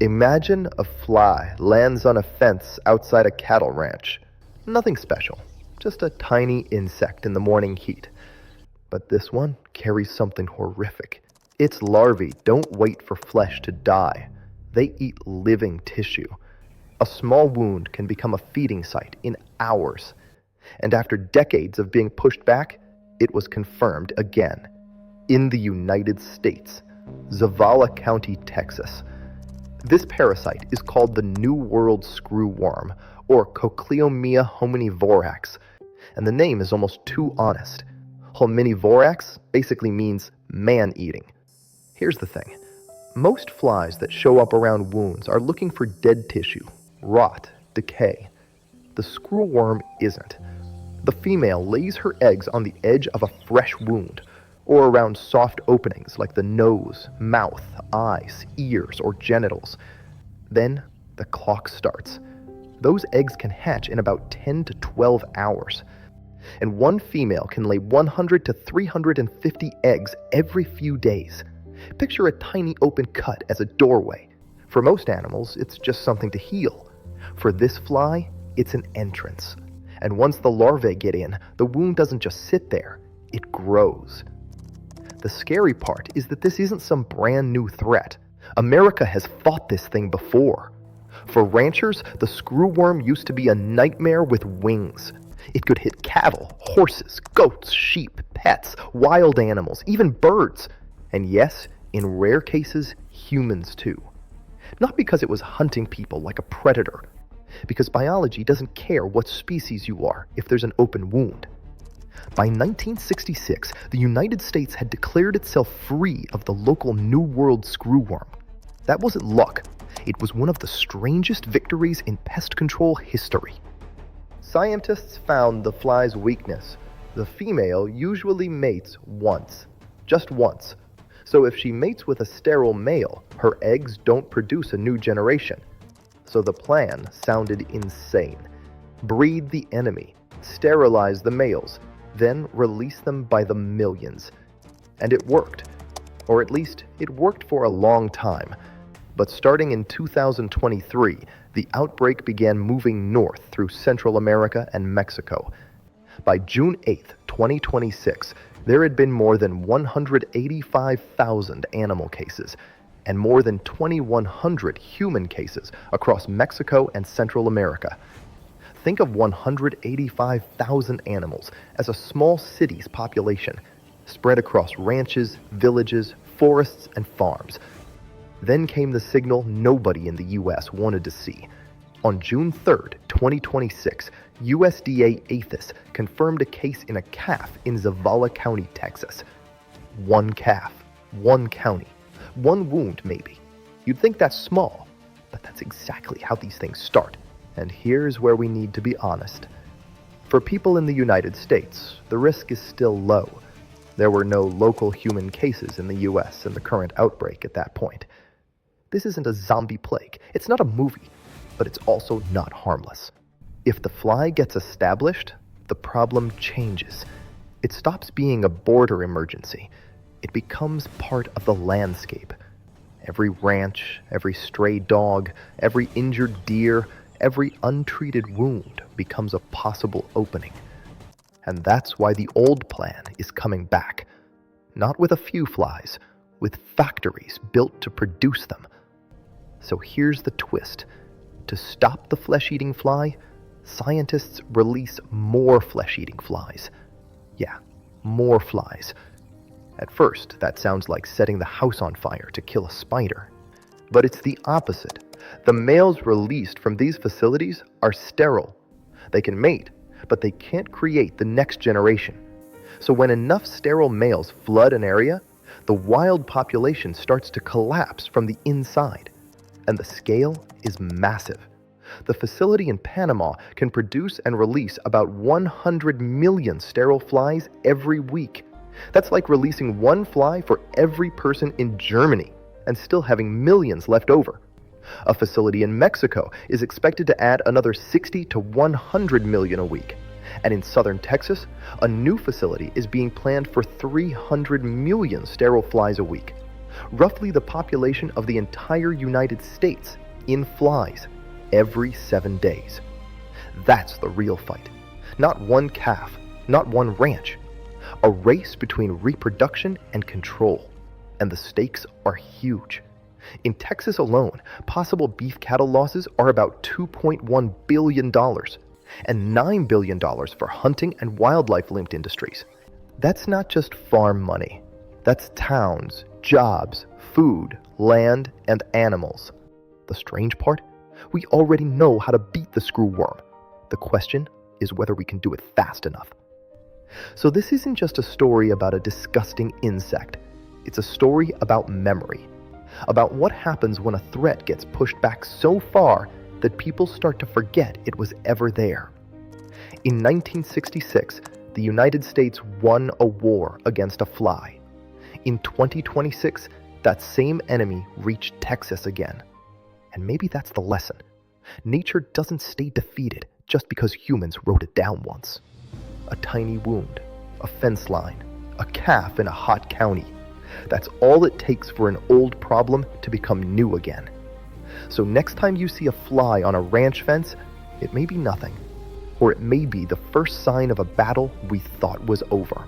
Imagine a fly lands on a fence outside a cattle ranch. Nothing special, just a tiny insect in the morning heat. But this one carries something horrific. Its larvae don't wait for flesh to die. They eat living tissue. A small wound can become a feeding site in hours. And after decades of being pushed back, it was confirmed again. In the United States, Zavala County, Texas. This parasite is called the New World screwworm, or Cochleomia hominivorax, and the name is almost too honest. Hominivorax basically means man-eating. Here's the thing. Most flies that show up around wounds are looking for dead tissue, rot, decay. The screwworm isn't. The female lays her eggs on the edge of a fresh wound, or around soft openings like the nose, mouth, eyes, ears, or genitals. Then the clock starts. Those eggs can hatch in about 10 to 12 hours. And one female can lay 100 to 350 eggs every few days. Picture a tiny open cut as a doorway. For most animals, it's just something to heal. For this fly, it's an entrance. And once the larvae get in, the wound doesn't just sit there, it grows. The scary part is that this isn't some brand new threat. America has fought this thing before. For ranchers, the screwworm used to be a nightmare with wings. It could hit cattle, horses, goats, sheep, pets, wild animals, even birds. And yes, in rare cases, humans too. Not because it was hunting people like a predator, because biology doesn't care what species you are if there's an open wound. By 1966, the United States had declared itself free of the local New World screwworm. That wasn't luck. It was one of the strangest victories in pest control history. Scientists found the fly's weakness. The female usually mates once, just once. So if she mates with a sterile male, her eggs don't produce a new generation. So the plan sounded insane. Breed the enemy, sterilize the males, then release them by the millions. And it worked. Or at least, it worked for a long time. But starting in 2023, the outbreak began moving north through Central America and Mexico. By June 8, 2026, there had been more than 185,000 animal cases and more than 2,100 human cases across Mexico and Central America. Think of 185,000 animals as a small city's population, spread across ranches, villages, forests, and farms. Then came the signal nobody in the U.S. wanted to see. On June 3, 2026, USDA APHIS confirmed a case in a calf in Zavala County, Texas. One calf, one county, one wound maybe. You'd think that's small, but that's exactly how these things start. And here's where we need to be honest. For people in the United States, the risk is still low. There were no local human cases in the US in the current outbreak at that point. This isn't a zombie plague. It's not a movie, but it's also not harmless. If the fly gets established, the problem changes. It stops being a border emergency. It becomes part of the landscape. Every ranch, every stray dog, every injured deer, every untreated wound becomes a possible opening. And that's why the old plan is coming back. Not with a few flies, with factories built to produce them. So here's the twist. To stop the flesh-eating fly, scientists release more flesh-eating flies. Yeah, more flies. At first, that sounds like setting the house on fire to kill a spider. But it's the opposite. The males released from these facilities are sterile. They can mate, but they can't create the next generation. So when enough sterile males flood an area, the wild population starts to collapse from the inside. And the scale is massive. The facility in Panama can produce and release about 100 million sterile flies every week. That's like releasing one fly for every person in Germany and still having millions left over. A facility in Mexico is expected to add another 60 to 100 million a week. And in southern Texas, a new facility is being planned for 300 million sterile flies a week. roughly the population of the entire United States, in flies every 7 days. That's the real fight. Not one calf, not one ranch. A race between reproduction and control. And the stakes are huge. In Texas alone, possible beef cattle losses are about $2.1 billion and $9 billion for hunting and wildlife-linked industries. That's not just farm money. That's towns, jobs, food, land, and animals. The strange part? We already know how to beat the screwworm. The question is whether we can do it fast enough. So this isn't just a story about a disgusting insect. It's a story about memory. About what happens when a threat gets pushed back so far that people start to forget it was ever there. In 1966, the United States won a war against a fly. In 2026, that same enemy reached Texas again. And maybe that's the lesson. Nature doesn't stay defeated just because humans wrote it down once. A tiny wound, a fence line, a calf in a hot county. That's all it takes for an old problem to become new again. So next time you see a fly on a ranch fence, it may be nothing. Or it may be the first sign of a battle we thought was over.